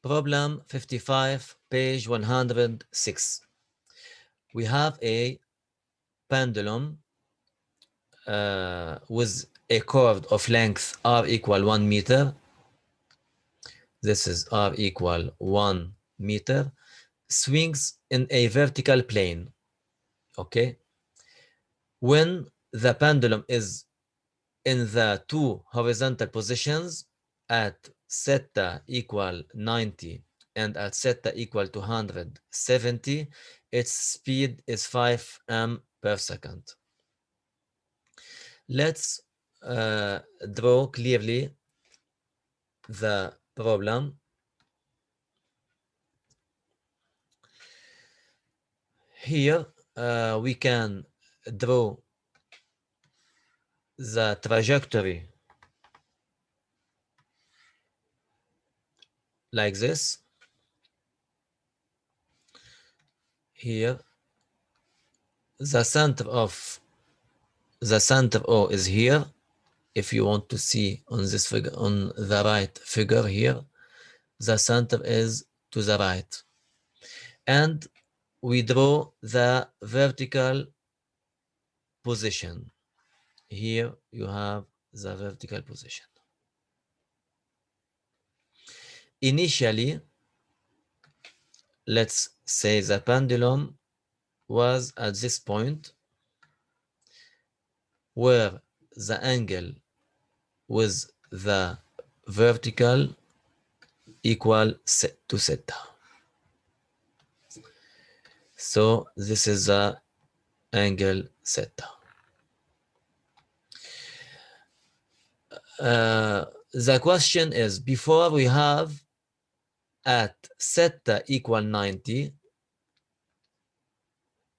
Problem 55, page 106. We have a pendulum with a cord of length r equal 1 meter. This is r equal 1 meter. Swings in a vertical plane. Okay. When the pendulum is in the two horizontal positions at theta equal 90 and at theta equal to 170, its speed is 5 m per second. Let's draw clearly the problem. Here we can draw the trajectory like this. Here the center O is here. If you want to see on this figure, on the right figure here, the center is to the right. And we draw the vertical position. Here you have the vertical position. Initially, let's say the pendulum was at this point where the angle with the vertical equal to theta. So this is the angle theta. The question is, before we have at theta equal 90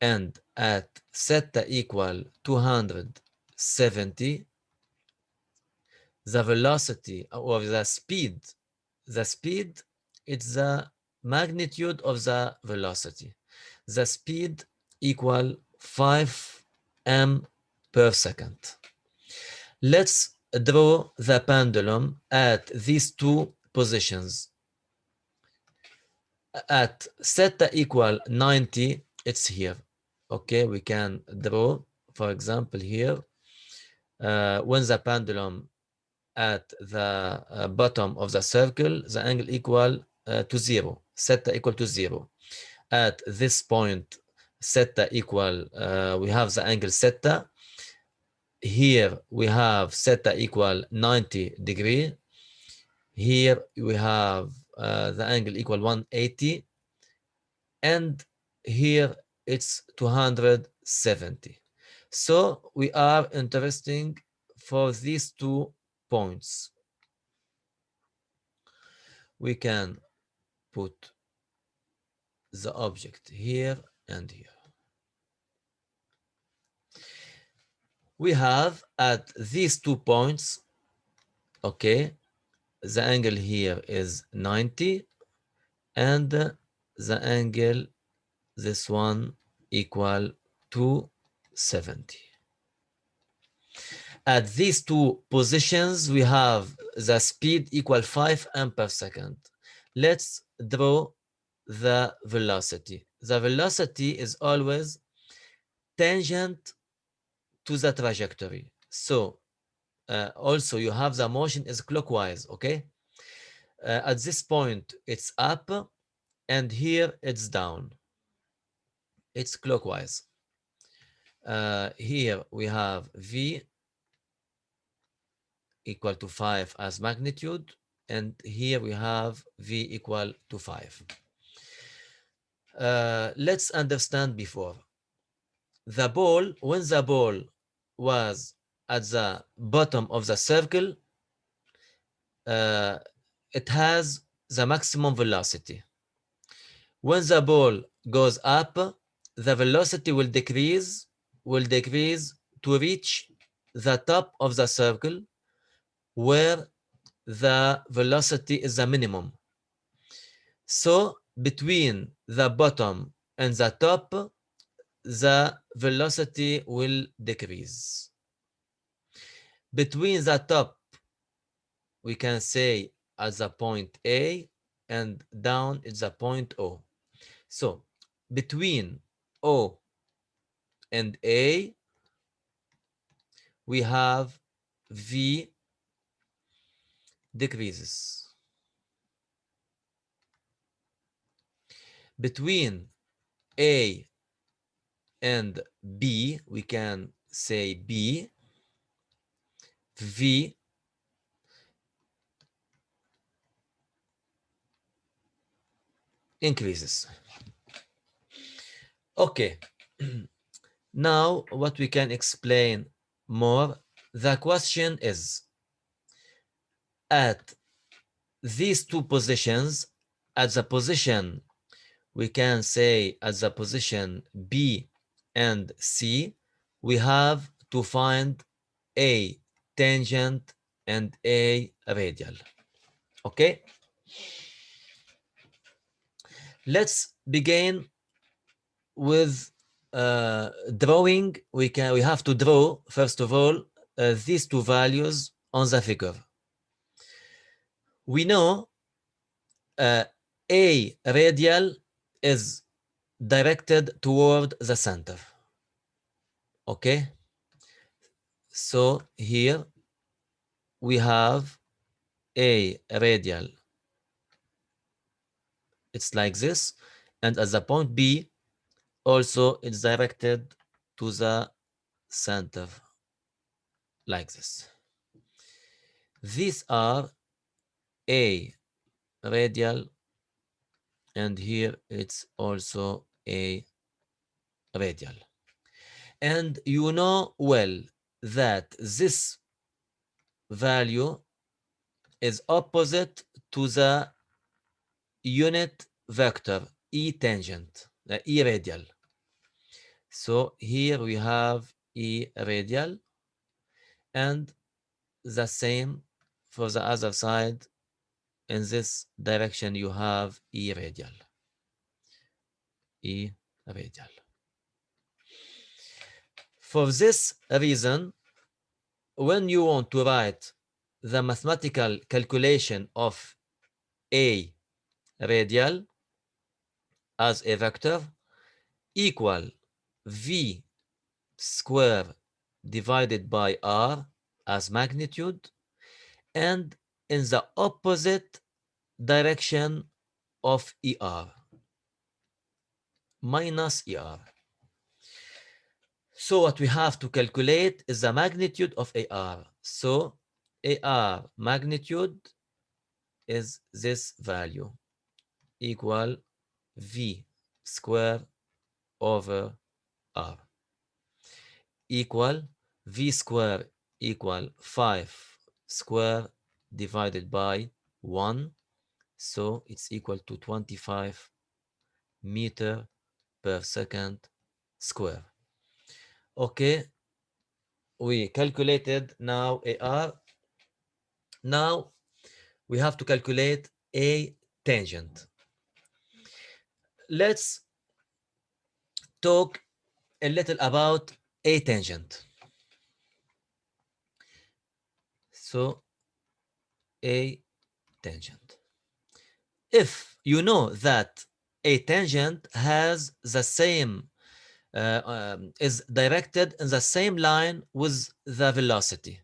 and at theta equal 270, the velocity or the speed it's the magnitude of the velocity. The speed equal 5 m per second. Let's draw the pendulum at these two positions. At theta equal 90, it's here. Okay, we can draw, for example, here, when the pendulum at the bottom of the circle, the angle equal to 0, theta equal to 0. At this point, theta equal, we have the angle theta. Here we have theta equal 90 degree. Here we have the angle equal 180. And here it's 270. So we are interested for these 2 points. We can put the object here and here. We have at these 2 points, okay, the angle here is 90 and the angle, this one, equal to 70. At these 2 positions, we have the speed equal 5 m per second. Let's draw the velocity. The velocity is always tangent to the trajectory. So also you have the motion is clockwise, okay? At this point, it's up, and here it's down. It's clockwise. Here we have V equal to 5 as magnitude, and here we have V equal to 5. Let's understand before. The ball, when the ball was at the bottom of the circle, it has the maximum velocity. When the ball goes up, the velocity will decrease to reach the top of the circle where the velocity is the minimum. So between the bottom and the top, the velocity will decrease. Between the top, we can say at the point A, and down it's a point O. So between O and A, we have V decreases. Between A and B, we can say B, V increases. Okay, now what we can explain more, the question is, at these two positions, at the position, we can say at the position B and C, we have to find A tangent and A radial. Okay, let's begin with drawing. We have to draw first of all these two values on the figure. We know A radial is directed toward the center. Okay, so here we have A radial, it's like this, and at the point B also it's directed to the center like this. These are A radial, and here it's also A radial. And you know well that this value is opposite to the unit vector E tangent, E radial. So here we have E radial, and the same for the other side. In this direction you have E radial. E radial. For this reason, when you want to write the mathematical calculation of A radial as a vector, equal V square divided by R as magnitude, and in the opposite direction of ER, minus ER. So what we have to calculate is the magnitude of AR. So AR magnitude is this value, equal V square over R, equal V square equal 5 square divided by 1. So it's equal to 25 meter per second square. Okay, we calculated now AR. Now we have to calculate A tangent. Let's talk a little about A tangent. So A tangent. If you know that A tangent has the same is directed in the same line with the velocity.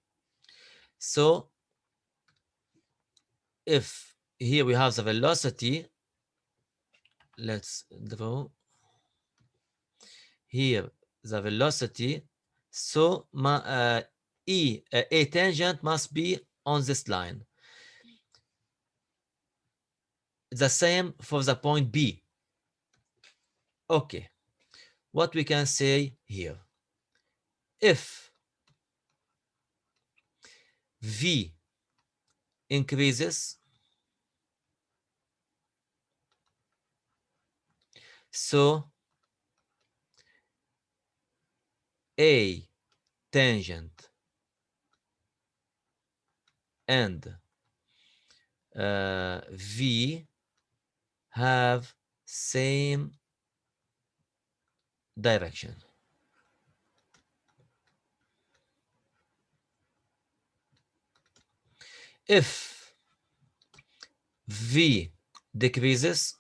So if here we have the velocity, let's draw here the velocity. So A tangent must be on this line. The same for the point B. Okay, what we can say here, if V increases, so A tangent and V have same direction. If V decreases.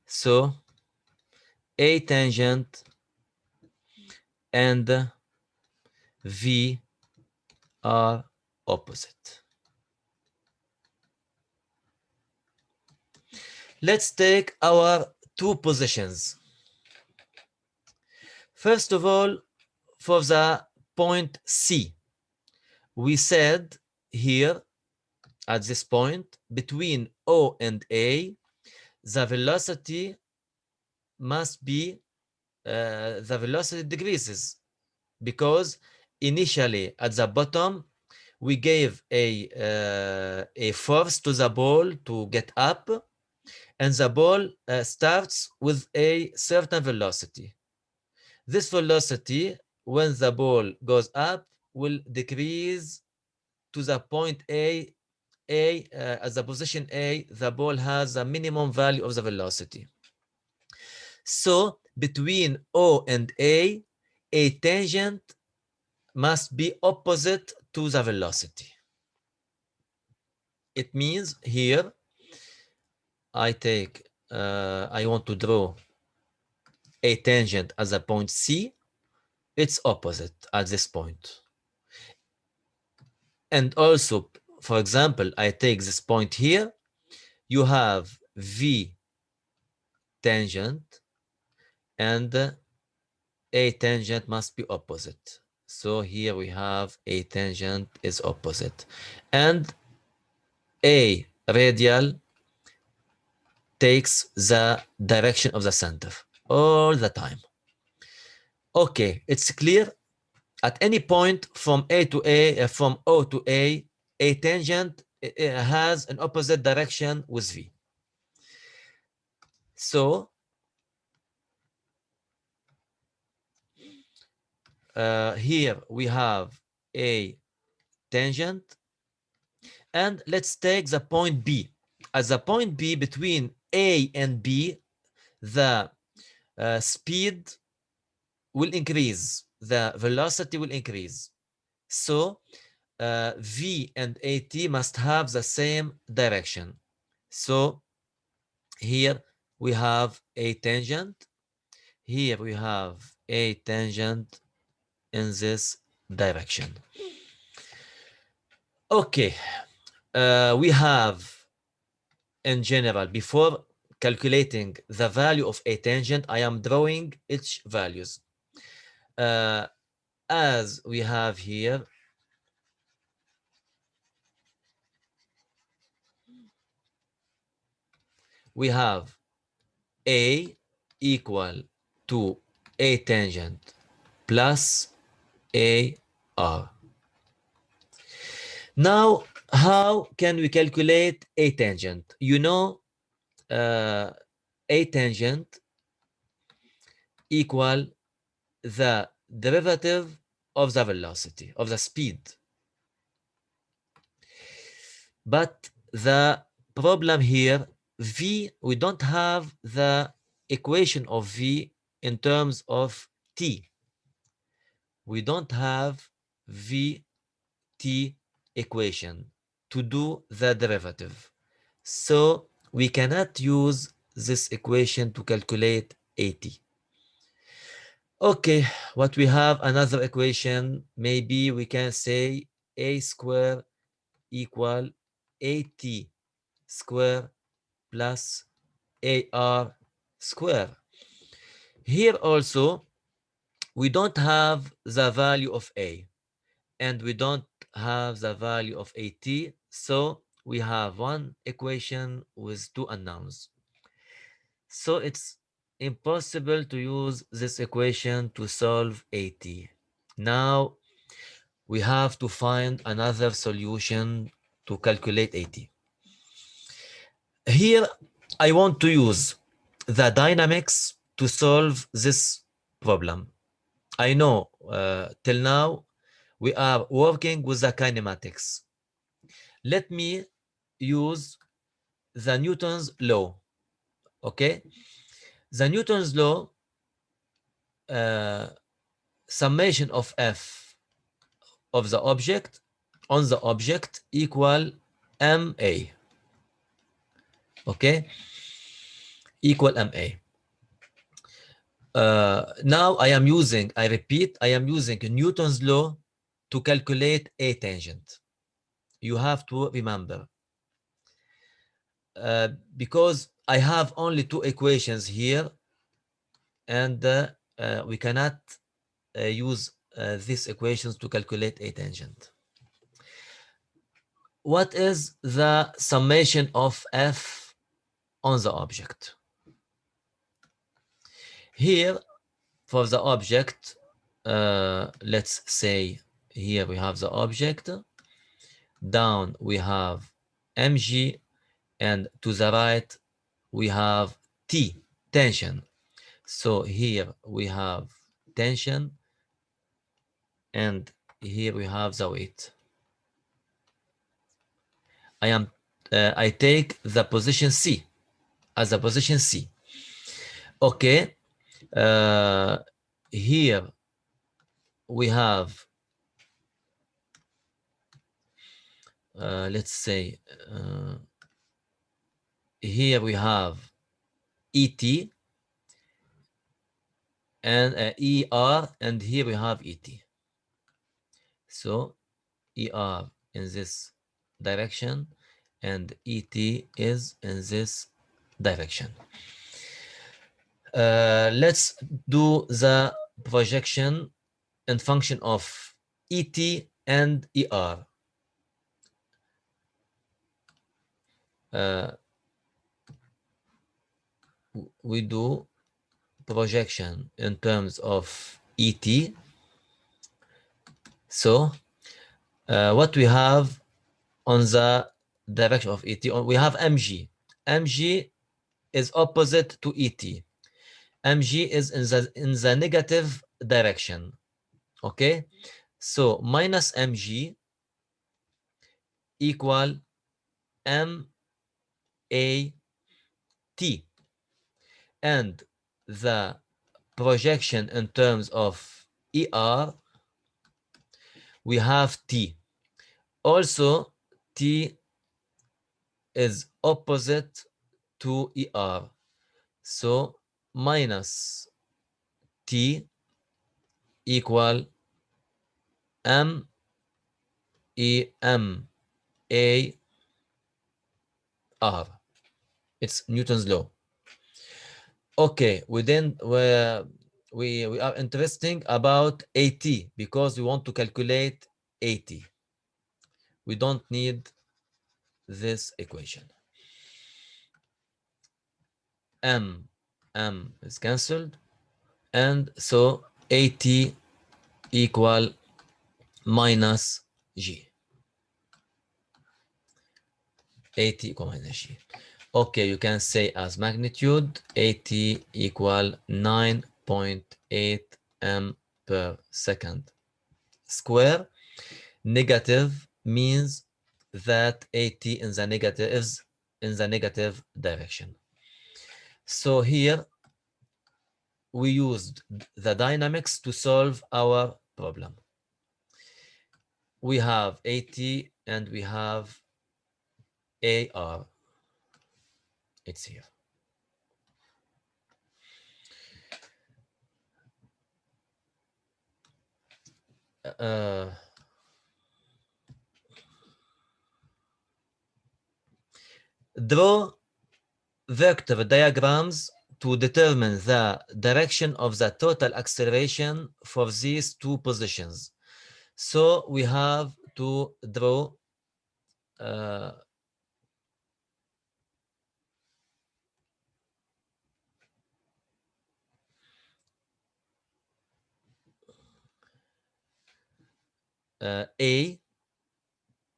So A tangent and V are opposite. Let's take our two positions. First of all, for the point C, we said here at this point between O and A, the velocity must be the velocity decreases, because initially at the bottom we gave a force to the ball to get up, and the ball starts with a certain velocity. This velocity, when the ball goes up, will decrease to the point A. At the position A, the ball has a minimum value of the velocity. So between O and A tangent must be opposite to the velocity. It means here I want to draw a tangent as a point C. It's opposite at this point. And also, for example, I take this point here. You have V tangent, and A tangent must be opposite. So here we have A tangent is opposite. And A radial takes the direction of the center all the time. Okay, it's clear. At any point from A to A, from O to A tangent has an opposite direction with V. So here we have a tangent, and let's take the point B. At the point B, between A and B, the speed will increase, the velocity will increase. So V and AT must have the same direction. So here we have a tangent. Here we have a tangent in this direction. Okay, we have in general, before calculating the value of a tangent, I am drawing its values. As we have here, we have A equal to A tangent plus AR. Now, how can we calculate A tangent? You know, A tangent equal the derivative of the velocity, of the speed. But the problem here, V, we don't have the equation of V in terms of T. We don't have VT equation to do the derivative. So we cannot use this equation to calculate AT. Okay, what we have, another equation, maybe we can say A square equal AT square plus AR square. Here also, we don't have the value of A, and we don't have the value of AT, so we have one equation with two unknowns. So it's impossible to use this equation to solve AT. Now we have to find another solution to calculate AT. Here I want to use the dynamics to solve this problem. I know till now we are working with the kinematics. Let me use the Newton's law. Okay, the Newton's law, summation of F of the object on the object equal MA. Okay, equal MA. Now I repeat, I am using Newton's law to calculate A tangent. You have to remember, because I have only two equations here, and we cannot use these equations to calculate A tangent. What is the summation of F on the object? Here, for the object, let's say here we have the object, down we have mg, and to the right we have T, tension. So here we have tension, and here we have the weight. I take the position C as a position C. Okay, here we have, let's say, here we have ET and ER, and here we have ET. So ER in this direction and ET is in this direction. Let's do the projection in function of ET and ER. We do projection in terms of ET. So what we have on the direction of ET, we have mg. Mg is opposite to ET. Mg is in the negative direction. Okay, so minus mg equal m a t, and the projection in terms of er, we have t. Also, t is opposite to er, so minus t equal m e m a r. It's Newton's law. Okay, we are interested about AT because we want to calculate AT. We don't need this equation. M is cancelled, and so AT equal minus G. AT equal minus G. Okay, you can say as magnitude AT equal 9.8 m per second square. Negative means that AT in the negative is in the negative direction. So here we used the dynamics to solve our problem. We have AT and we have AR. It's here. Draw vector diagrams to determine the direction of the total acceleration for these two positions. So we have to draw A,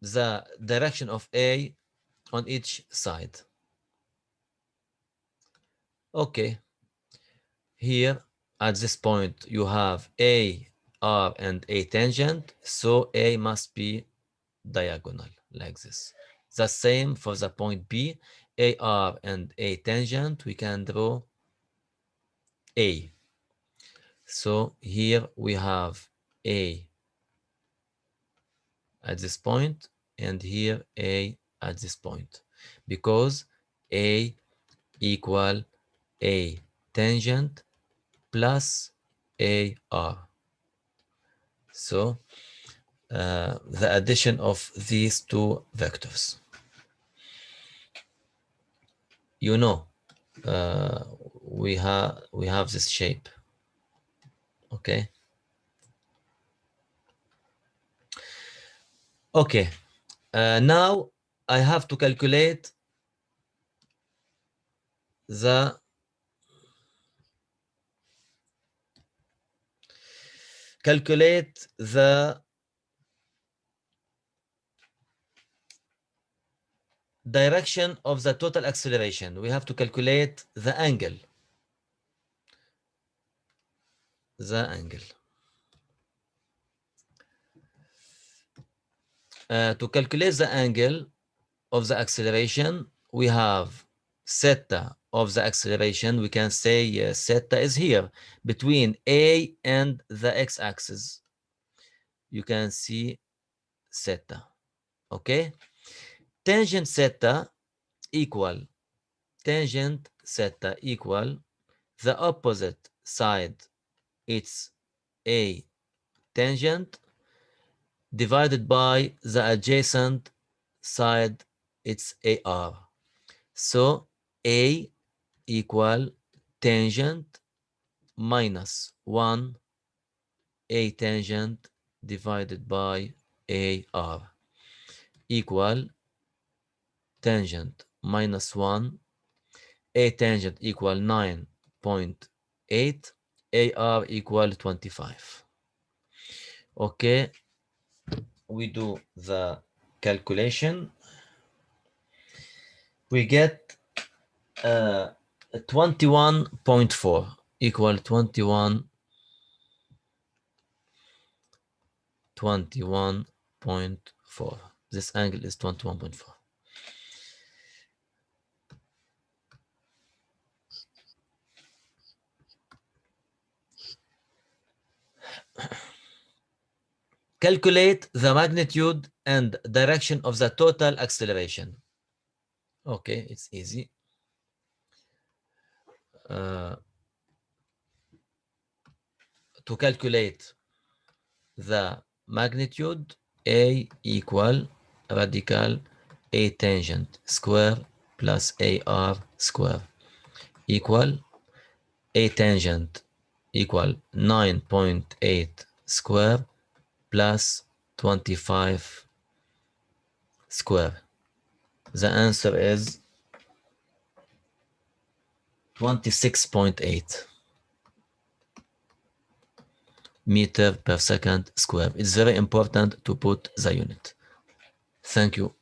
the direction of A on each side. Okay, here at this point you have A, R, and A tangent, so A must be diagonal like this. The same for the point B, AR and A tangent, we can draw A. So here we have A at this point, and here A at this point because A equal A tangent plus AR. So the addition of these two vectors. You know, we have this shape. Okay. Okay. Now I have to calculate the direction of the total acceleration. We have to calculate the angle. To calculate the angle of the acceleration, we have theta of the acceleration. We can say theta is here between A and the x-axis. You can see theta. Okay. Tangent theta equal the opposite side. It's A tangent divided by the adjacent side, it's AR. So A equal tangent minus 1 A tangent divided by AR equal tangent minus 1 A tangent equal 9.8 AR equal 25. Okay, we do the calculation. We get 21.4 equal 21.4. This angle is 21.4. Calculate the magnitude and direction of the total acceleration. Okay, it's easy. To calculate the magnitude, A equal radical A tangent square plus AR square equal A tangent equal 9.8 square plus 25 square. The answer is 26.8 meter per second square. It's very important to put the unit. Thank you.